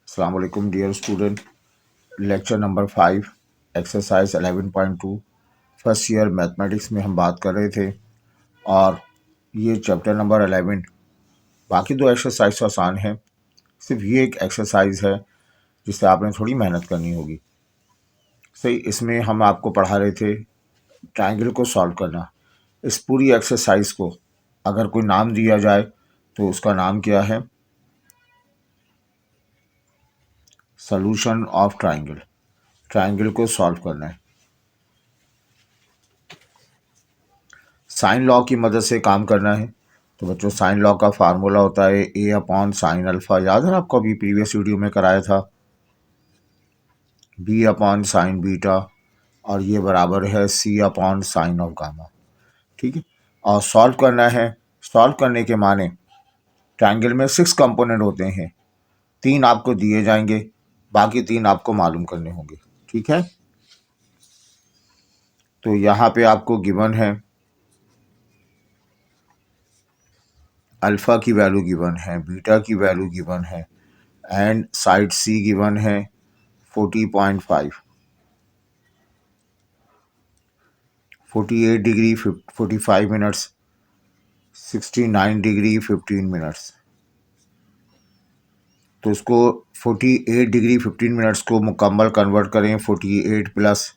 अस्सलाम वालेकुम dear student. Lecture number 5 exercise 11.2 first year mathematics में हम बात कर रहे थे और ये चैप्टर नंबर 11। बाकी दो एक्सरसाइज तो आसान है, सिर्फ ये एक एक्सरसाइज है जिससे आपने थोड़ी मेहनत करनी होगी। सही, इसमें हम आपको पढ़ा रहे थे ट्रायंगल को सॉल्व करना। इस पूरी एक्सरसाइज को अगर कोई नाम दिया जाए तो उसका नाम क्या है? Solution of triangle. ट्रायंगल को सॉल्व करना है। साइन लॉ की मदद से काम करना है। तो बच्चों, साइन लॉ का फार्मूला होता है ए अपॉन साइन अल्फ़ा। याद है ना आपको, अभी प्रीवियस वीडियो में कराया था। बी अपॉन साइन बीटा और ये बराबर है सी अपॉन साइन ऑफ गामा। ठीक है, और सॉल्व करना है। सॉल्व करने के माने ट्रायंगल में 6 कंपोनेंट होते हैं। 3 आपको दिए जाएंगे, बाकी 3 आपको मालूम करने होंगे। ठीक है, तो यहाँ पे आपको गिवन है अल्फ़ा की वैल्यू गिवन है, बीटा की वैल्यू गिवन है एंड साइड सी गिवन है 40.5, 48 डिग्री 45 मिनट्स, 69 डिग्री 15 मिनट्स। तो इसको 48 डिग्री 15 मिनट्स को मुकम्मल कन्वर्ट करें 48 प्लस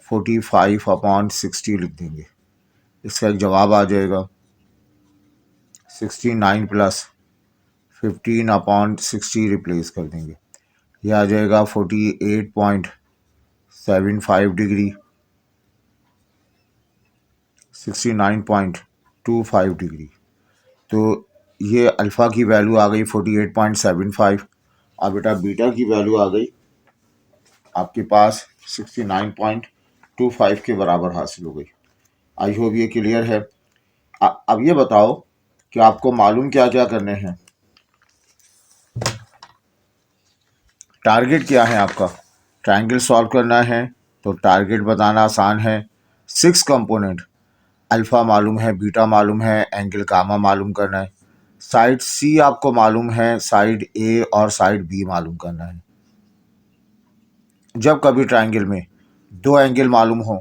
45 अपॉन 60 लिख देंगे। इसका एक जवाब आ जाएगा 69 प्लस 15 अपॉन 60 रिप्लेस कर देंगे। यह आ जाएगा 48.75 डिग्री 69.25 डिग्री। तो ये अल्फ़ा की वैल्यू आ गई 48.75 और बेटा बीटा की वैल्यू आ गई आपके पास 69.25 के बराबर हासिल हो गई। आई होप ये क्लियर है। अब ये बताओ कि आपको मालूम क्या क्या करने हैं। टारगेट क्या है आपका? ट्रायंगल सॉल्व करना है तो टारगेट बताना आसान है। 6 कंपोनेंट, अल्फ़ा मालूम है, बीटा मालूम है, एंगल गामा मालूम करना है। साइड सी आपको मालूम है, साइड ए और साइड बी मालूम करना है। जब कभी ट्रायंगल में 2 एंगल मालूम हो,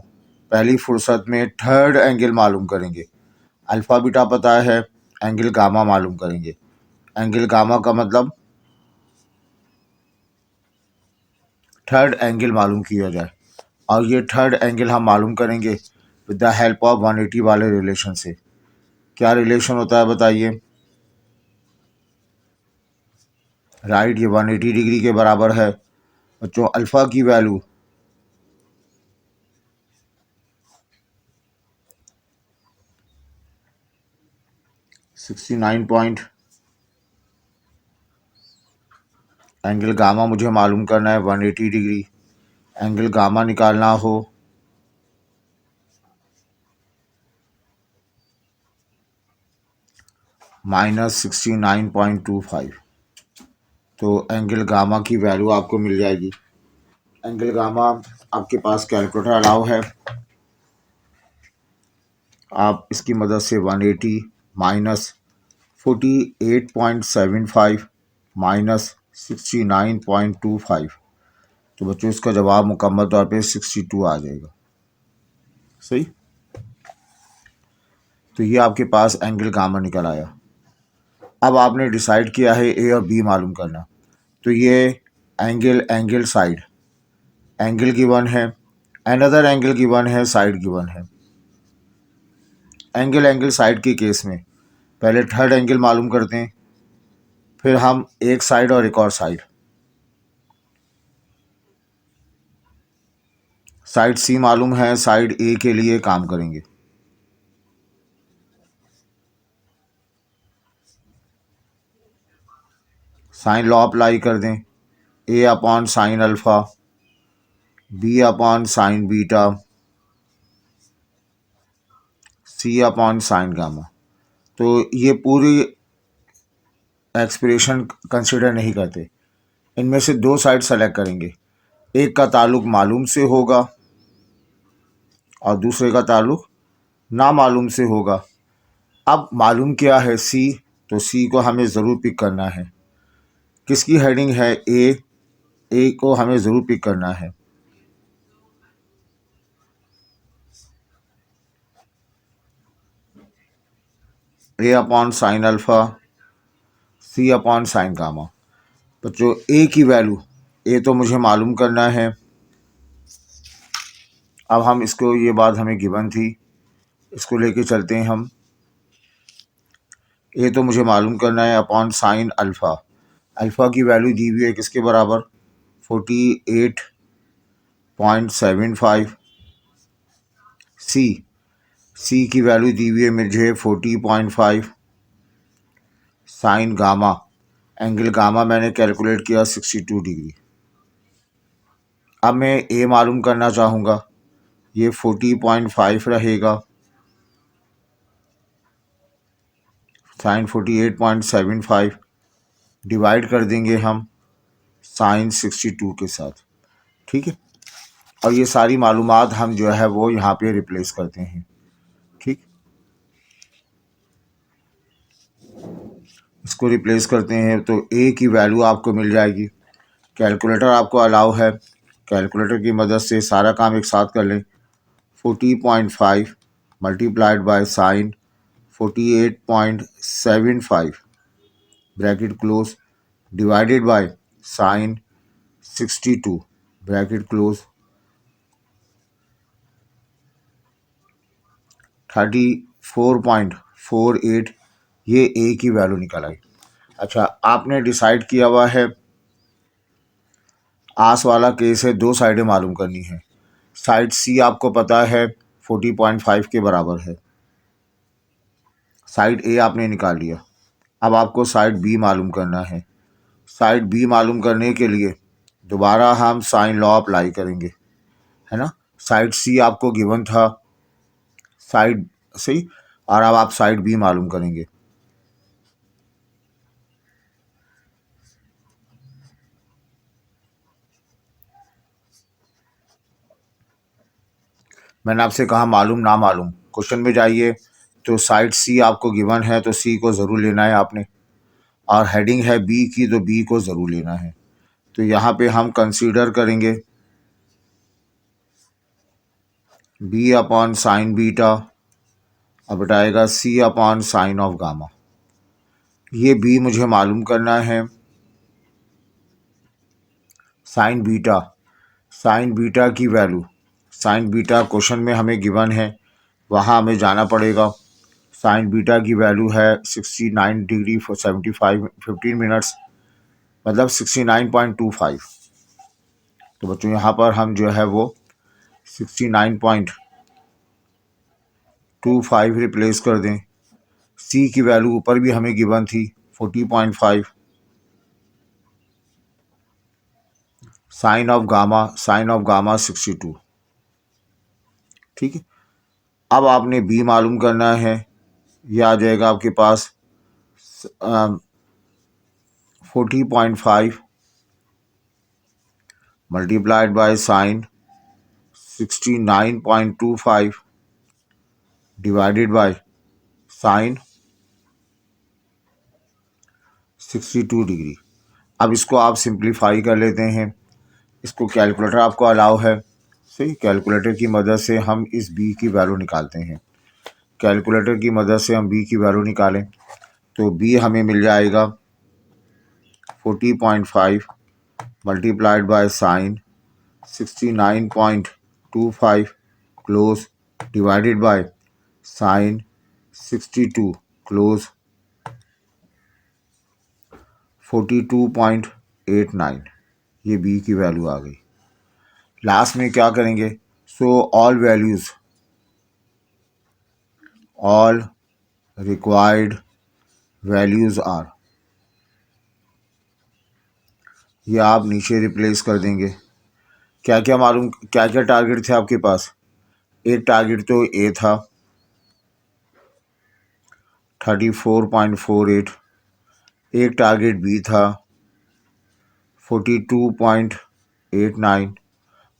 पहली फुर्सत में थर्ड एंगल मालूम करेंगे। अल्फ़ा बीटा पता है, एंगल गामा मालूम करेंगे। एंगल गामा का मतलब थर्ड एंगल मालूम किया जाए, और ये थर्ड एंगल हम मालूम करेंगे विद द हेल्प ऑफ 180 वाले रिलेशन से। क्या रिलेशन होता है बताइए? राइट, ये 180 डिग्री के बराबर है। बच्चों, अल्फ़ा की वैल्यू 69 पॉइंट, एंगल गामा मुझे मालूम करना है 180 डिग्री। एंगल गामा निकालना हो -69.25, तो एंगल गामा की वैल्यू आपको मिल जाएगी। एंगल गामा आपके पास कैलकुलेटर अलाउ है, आप इसकी मदद से 180 माइनस 48.75 माइनस 69.25, तो बच्चों इसका जवाब मुकम्मल तौर पे 62 आ जाएगा। सही, तो ये आपके पास एंगल गामा निकल आया। अब आपने डिसाइड किया है ए और बी मालूम करना, तो ये एंगल साइड, एंगल गिवन है, अनदर एंगल गिवन है, साइड गिवन है। एंगल साइड के केस में पहले थर्ड एंगल मालूम करते हैं, फिर हम एक साइड और एक और साइड। साइड सी मालूम है, साइड ए के लिए काम करेंगे। साइन लॉ अप्लाई कर दें, A upon sine alpha, B upon sine beta, C upon sine gamma. तो ये पूरी एक्सप्रेशन कंसिडर नहीं करते, इनमें से 2 साइड सेलेक्ट करेंगे। एक का ताल्लुक मालूम से होगा और दूसरे का ताल्लुक ना मालूम से होगा। अब मालूम क्या है? सी, तो सी को हमें ज़रूर पिक करना है। किसकी हेडिंग है ए को हमें ज़रूर पिक करना है। ए अपॉन साइन अल्फ़ा, सी अपॉन साइन गामा। बच्चों ए की वैल्यू, ए तो मुझे मालूम करना है। अब हम इसको, ये बात हमें गिवन थी, इसको लेके चलते हैं हम। ए तो मुझे मालूम करना है अपॉन साइन अल्फ़ा। अल्फ़ा की वैल्यू दी हुई है किसके बराबर, 48.75। सी की वैल्यू दी हुई है मुझे 40.5। साइन गामा, एंगल गामा मैंने कैलकुलेट किया 62 डिग्री। अब मैं ए मालूम करना चाहूँगा, ये 40.5 रहेगा, साइन 48.75 डिवाइड कर देंगे हम साइन 62 के साथ। ठीक है, और ये सारी मालूमात हम जो है वो यहाँ पे रिप्लेस करते हैं। ठीक, इसको रिप्लेस करते हैं तो ए की वैल्यू आपको मिल जाएगी। कैलकुलेटर आपको अलाउ है, कैलकुलेटर की मदद से सारा काम एक साथ कर लें। 40.5 multiplied by sine 48.75 bracket close divided by sine 62 bracket close 34.48, ये ए की वैल्यू निकल आई। अच्छा, आपने डिसाइड किया हुआ है, आस वाला केस है, दो साइडें मालूम करनी है। साइड सी आपको पता है 40.5 के बराबर है, साइड ए आपने निकाल लिया। अब आपको साइड बी मालूम करना है। साइड बी मालूम करने के लिए दोबारा हम साइन लॉ अप्लाई करेंगे, है ना। साइड सी आपको गिवन था, साइड सी, और अब आप साइड बी मालूम करेंगे। मैंने आपसे कहा मालूम ना मालूम, क्वेश्चन में जाइए तो साइड सी आपको गिवन है तो सी को ज़रूर लेना है आपने, और हेडिंग है बी की तो बी को ज़रूर लेना है। तो यहाँ पे हम कंसीडर करेंगे बी अपॉन साइन बीटा, अब बताएगा सी अपॉन साइन ऑफ गामा। ये बी मुझे मालूम करना है। साइन बीटा, साइन बीटा की वैल्यू, साइन बीटा क्वेश्चन में हमें गिवन है, वहाँ हमें जाना पड़ेगा। साइन बीटा की वैल्यू है 69 डिग्री 75 15 मिनट्स, मतलब 69.25। तो बच्चों यहाँ पर हम जो है वो 69.25 रिप्लेस कर दें। सी की वैल्यू ऊपर भी हमें गिवन थी 40.5। Sine of gamma, sine of gamma 62। ठीक है, अब आपने बी मालूम करना है, ये आ जाएगा आपके पास 40.5 multiplied by sine 69.25 divided by sine 62 degree. अब इसको आप सिंप्लीफाई कर लेते हैं, इसको कैलकुलेटर आपको अलाउ है, सही। कैलकुलेटर की मदद से हम इस बी की वैल्यू निकालते हैं। कैलकुलेटर की मदद से हम बी की वैल्यू निकालें तो बी हमें मिल जाएगा 40.5 multiplied by sine 69.25 close divided by sine 62 close 42.89। ये बी की वैल्यू आ गई। लास्ट में क्या करेंगे, so all values, all required values are, ये आप नीचे रिप्लेस कर देंगे। क्या क्या मालूम, क्या क्या टारगेट थे आपके पास। एक टारगेट तो ए था 34.48, एक टारगेट बी था 42.89,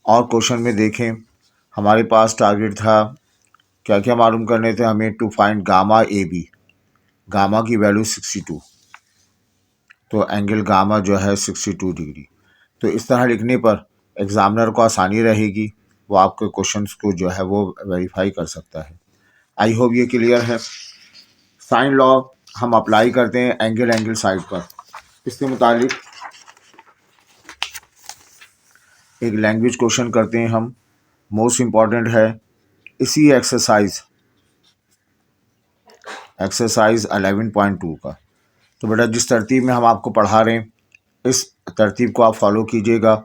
और क्वेश्चन में देखें हमारे पास टारगेट था, क्या क्या मालूम करने थे हमें, to find gamma A B, gamma की वैल्यू 62। तो एंगल गामा जो है 62 डिग्री। तो इस तरह लिखने पर एग्जामिनर को आसानी रहेगी, वो आपके क्वेश्चंस को जो है वो वेरीफाई कर सकता है। आई होप ये क्लियर है। साइन लॉ हम अप्लाई करते हैं एंगल साइड पर। इसके मुतालिक एक लैंग्वेज क्वेश्चन करते हैं हम, मोस्ट इम्पॉर्टेंट है इसी एक्सरसाइज 11.2 का। तो बेटा जिस तरतीब में हम आपको पढ़ा रहे हैं इस तरतीब को आप फॉलो कीजिएगा।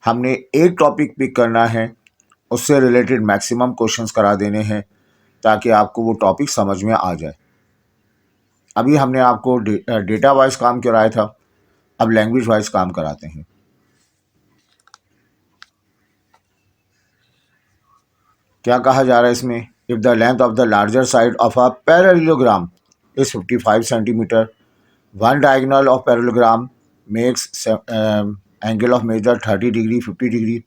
हमने एक टॉपिक पिक करना है, उससे रिलेटेड मैक्सिमम क्वेश्चंस करा देने हैं ताकि आपको वो टॉपिक समझ में आ जाए। अभी हमने आपको डेटा वाइज काम कराया था, अब लैंग्वेज वाइज काम कराते हैं। क्या कहा जा रहा है इसमें? If the length of the larger side of a parallelogram is 55 centimetre, one diagonal of parallelogram makes angle of measure 30 degree 50 degree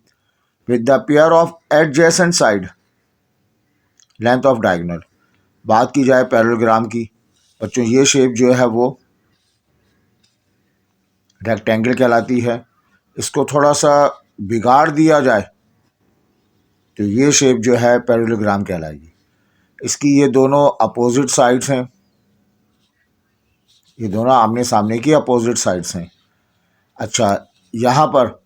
with the pair of adjacent side length of diagonal. बात की जाए parallelogram की, बच्चों ये shape जो है वो rectangle कहलाती है। इसको थोड़ा सा बिगाड़ दिया जाए तो ये शेप जो है पैरेललोग्राम कहलाएगी। इसकी ये दोनों अपोजिट साइड्स हैं, ये दोनों आमने सामने की अपोजिट साइड्स हैं। अच्छा, यहाँ पर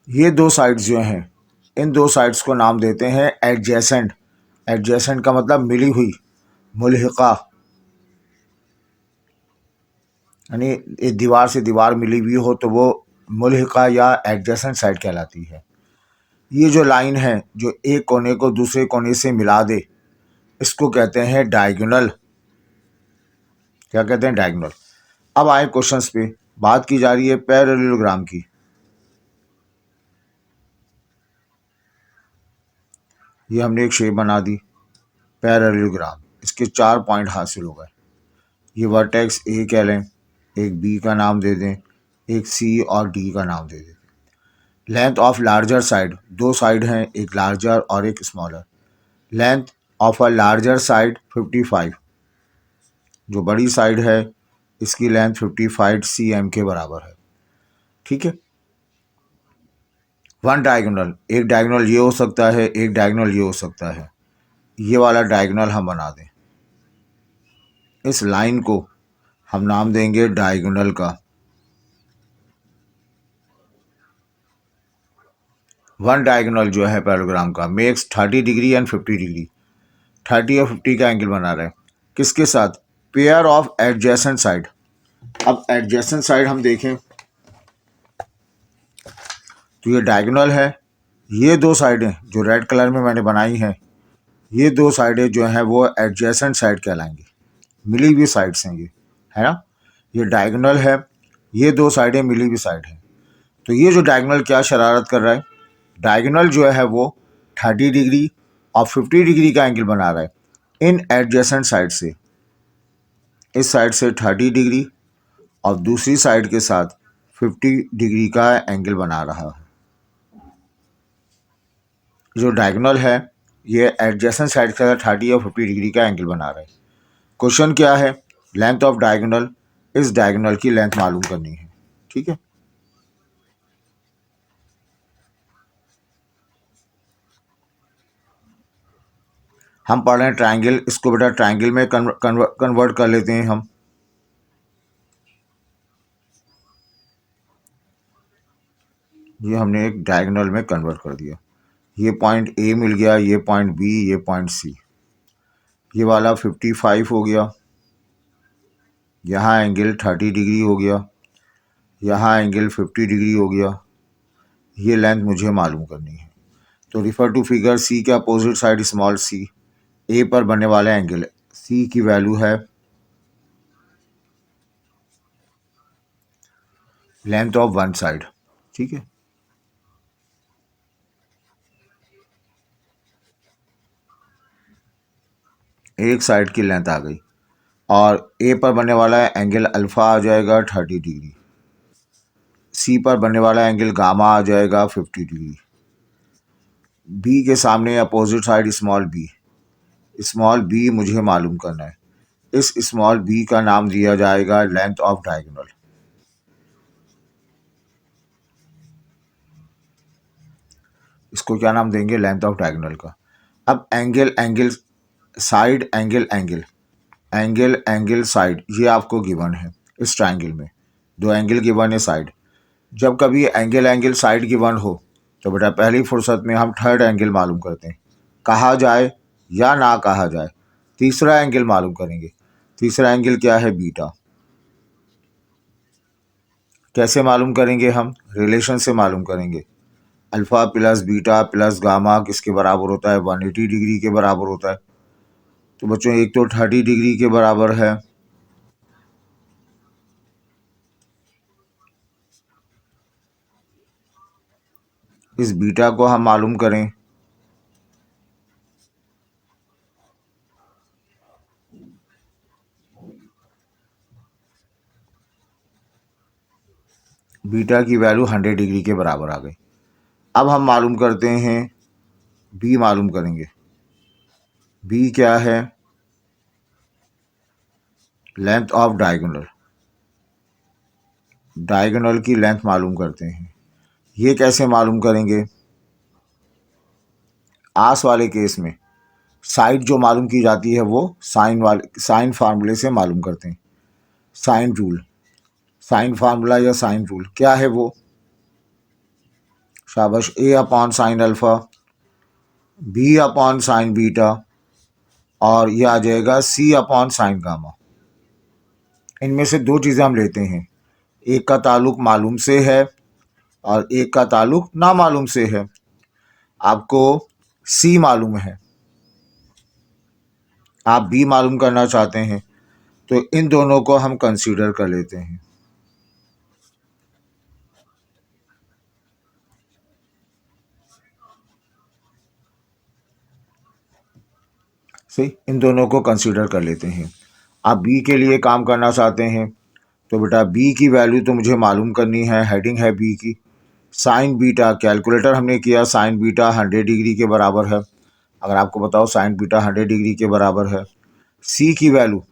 ये दो साइड्स जो हैं, इन दो साइड्स को नाम देते हैं एडजेसेंट। एडजेसेंट का मतलब मिली हुई, मुल्हिका, यानी एक दीवार से दीवार मिली हुई हो तो वो मुल्हिका या एडजेसेंट साइड कहलाती है। ये जो लाइन है जो एक कोने को दूसरे कोने से मिला दे, इसको कहते हैं डायगोनल। क्या कहते हैं? डायगोनल। अब आए क्वेश्चंस पे। बात की जा रही है पैरेललोग्राम की। ये हमने एक शेप बना दी पैरेललोग्राम, इसके 4 पॉइंट हासिल हो गए। ये वर्टेक्स ए कह लें, एक बी का नाम दे दें, एक सी और डी का नाम दे दें। लेंथ ऑफ लार्जर साइड, दो साइड हैं, एक लार्जर और एक smaller. Length of a larger side 55, जो बड़ी साइड है इसकी लेंथ 55 cm के बराबर है। ठीक है। वन डायगोनल, एक डायगोनल ये हो सकता है, एक डायगोनल ये हो सकता है। ये वाला डायगोनल हम बना दें, इस लाइन को हम नाम देंगे डायगोनल का। वन डायगोनल जो है पैरेललोग्राम का मेक्स 30 डिग्री एंड 50 डिग्री, 30 और 50 का एंगल बना रहे हैं। किसके साथ? Pair of adjacent side. अब एडजेसेंट साइड हम देखें तो ये डायगोनल है, ये दो साइडें जो रेड कलर में मैंने बनाई हैं, ये दो साइडें जो हैं वो एडजेसेंट साइड कहलाएंगी, मिली हुई साइड्स हैं ये, है ना। ये डायगोनल है, ये दो साइडें मिली हुई साइड है। तो ये जो डायगोनल क्या शरारत कर रहा है? डायगोनल जो है वो 30 डिग्री और 50 डिग्री का एंगल बना रहा है इन एडजेसेंट साइड से। इस साइड से 30 डिग्री और दूसरी साइड के साथ 50 डिग्री का एंगल बना रहा है। जो डायगोनल है ये एडजेसेंट साइड के साथ 30 और 50 डिग्री का एंगल बना रहा है। क्वेश्चन क्या है? लेंथ ऑफ डायगोनल, इस डायगोनल की लेंथ मालूम करनी है। ठीक है। हम पढ़ रहे हैं ट्रायंगल, इसको बेटा ट्रायंगल में कन्वर्ट कर लेते हैं हम। ये हमने एक डायगोनल में कन्वर्ट कर दिया। ये पॉइंट ए मिल गया, ये पॉइंट बी, ये पॉइंट सी। ये वाला 55 हो गया, यहाँ एंगल 30 डिग्री हो गया, यहाँ एंगल 50 डिग्री हो गया। ये लेंथ मुझे मालूम करनी है। तो रिफर टू फिगर सी के अपोजिट साइड स्मॉल सी, ए पर बनने वाला एंगल सी की वैल्यू है लेंथ ऑफ वन साइड। ठीक है। एक साइड की लेंथ आ गई और ए पर बनने वाला एंगल अल्फ़ा आ जाएगा 30 डिग्री, सी पर बनने वाला एंगल गामा आ जाएगा 50 डिग्री। बी के सामने अपोजिट साइड स्मॉल बी मुझे मालूम करना है। इस स्मॉल बी का नाम दिया जाएगा लेंथ ऑफ डायगोनल। इसको क्या नाम देंगे? लेंथ ऑफ डायगोनल का। अब angle angle side angle angle angle angle side ये आपको गिवन है। इस ट्राइंगल में दो एंगल गिवन है साइड। जब कभी एंगल एंगल साइड गिवन हो तो बेटा पहली फुर्सत में हम थर्ड एंगल मालूम करते हैं, कहा जाए या ना कहा जाए। तीसरा एंगल मालूम करेंगे। तीसरा एंगल क्या है? बीटा। कैसे मालूम करेंगे? हम रिलेशन से मालूम करेंगे। Alpha plus beta plus gamma किसके बराबर होता है? 180 डिग्री के बराबर होता है। तो बच्चों एक तो 30 डिग्री के बराबर है, इस बीटा को हम मालूम करें। बीटा की वैल्यू 100 डिग्री के बराबर आ गई। अब हम मालूम करते हैं, बी मालूम करेंगे। बी क्या है? Length of diagonal. डायगोनल की लेंथ मालूम करते हैं। ये कैसे मालूम करेंगे? आस वाले केस में साइड जो मालूम की जाती है वो साइन फार्मूले से मालूम करते हैं। साइन रूल, साइन फार्मूला या साइन रूल क्या है वो? शाबाश। A upon sine alpha, B upon sine beta, और ये आ जाएगा सी अपॉन साइन गामा। इनमें से दो चीज़ें हम लेते हैं, एक का ताल्लुक मालूम से है और एक का ताल्लुक ना मालूम से है। आपको सी मालूम है, आप बी मालूम करना चाहते हैं, तो इन दोनों को हम कंसीडर कर लेते हैं। सही, इन दोनों को कंसीडर कर लेते हैं। आप बी के लिए काम करना चाहते हैं तो बेटा बी की वैल्यू तो मुझे मालूम करनी है। हेडिंग है बी की साइन बीटा। कैलकुलेटर हमने किया, साइन बीटा 100 डिग्री के बराबर है। अगर आपको बताओ साइन बीटा 100 डिग्री के बराबर है। सी की वैल्यू,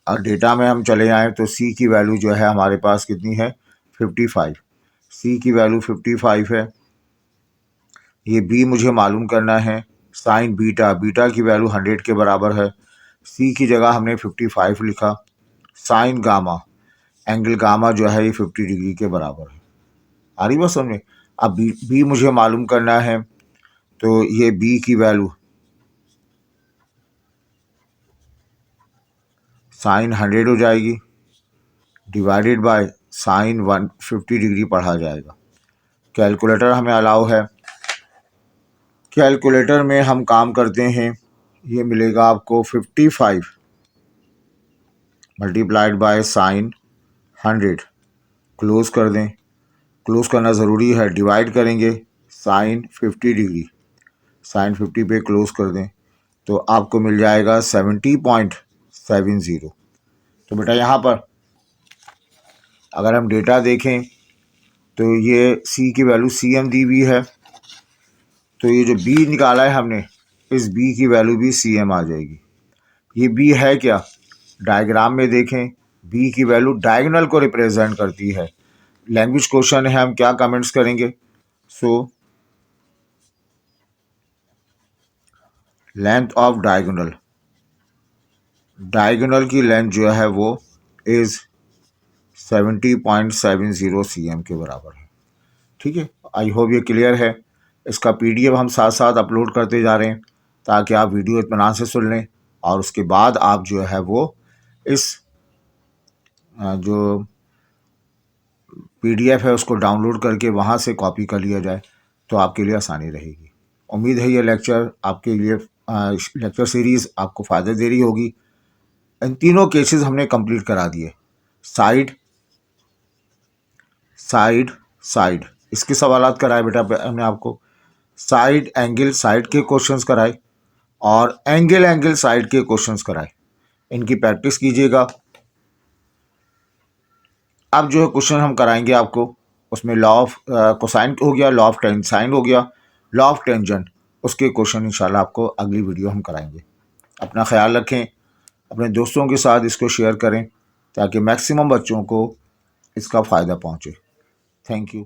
और डेटा में हम चले आएँ तो सी की वैल्यू जो है हमारे पास कितनी है? 55। सी की वैल्यू 55 है। ये बी मुझे मालूम करना है। साइन बीटा, बीटा की वैल्यू 100 के बराबर है। सी की जगह हमने 55 लिखा। साइन गामा, एंगल गामा जो है ये 50 डिग्री के बराबर है। आ रही बात समझ में? अब बी मुझे मालूम करना है, तो ये बी की वैल्यू साइन 100 हो जाएगी डिवाइडेड बाय साइन 150 डिग्री पढ़ा जाएगा। कैलकुलेटर हमें अलाउ है। कैलकुलेटर में हम काम करते हैं, ये मिलेगा आपको 55 मल्टीप्लाइड बाय साइन 100। क्लोज कर दें, क्लोज करना ज़रूरी है। डिवाइड करेंगे साइन 50 डिग्री, साइन 50 पे क्लोज कर दें तो आपको मिल जाएगा 70.70। तो बेटा यहाँ पर अगर हम डेटा देखें तो ये सी की वैल्यू CM दी हुई है, तो ये जो बी निकाला है हमने, इस बी की वैल्यू भी CM आ जाएगी। ये बी है क्या? डायग्राम में देखें, बी की वैल्यू डायगोनल को रिप्रेजेंट करती है। लैंग्वेज क्वेश्चन है, हम क्या कमेंट्स करेंगे? So length of diagonal, diagonal की लेंथ जो है वो इज़ 70.70 CM के बराबर है। ठीक है, आई होप ये क्लियर है। इसका PDF हम साथ साथ अपलोड करते जा रहे हैं ताकि आप वीडियो इत्मीनान से सुन लें, और उसके बाद आप जो है वो इस जो PDF है उसको डाउनलोड करके वहाँ से कॉपी कर लिया जाए तो आपके लिए आसानी रहेगी। उम्मीद है ये लेक्चर आपके लिए लेक्चर सीरीज़ आपको फ़ायदा दे रही होगी। इन तीनों केसेस हमने कंप्लीट करा दिए। साइड साइड साइड, इसके सवालात कराए बेटा हमने आपको। साइड एंगल साइड के क्वेश्चंस कराए और एंगल एंगल साइड के क्वेश्चंस कराए। इनकी प्रैक्टिस कीजिएगा। अब जो है क्वेश्चन हम कराएंगे आपको, उसमें लॉ ऑफ कोसाइन हो गया, लॉ ऑफ साइन हो गया, लॉ ऑफ टेंजेंट, उसके क्वेश्चन इंशाल्लाह आपको अगली वीडियो हम कराएंगे। अपना ख्याल रखें। अपने दोस्तों के साथ इसको शेयर करें ताकि मैक्सिमम बच्चों को इसका फ़ायदा पहुंचे। Thank you.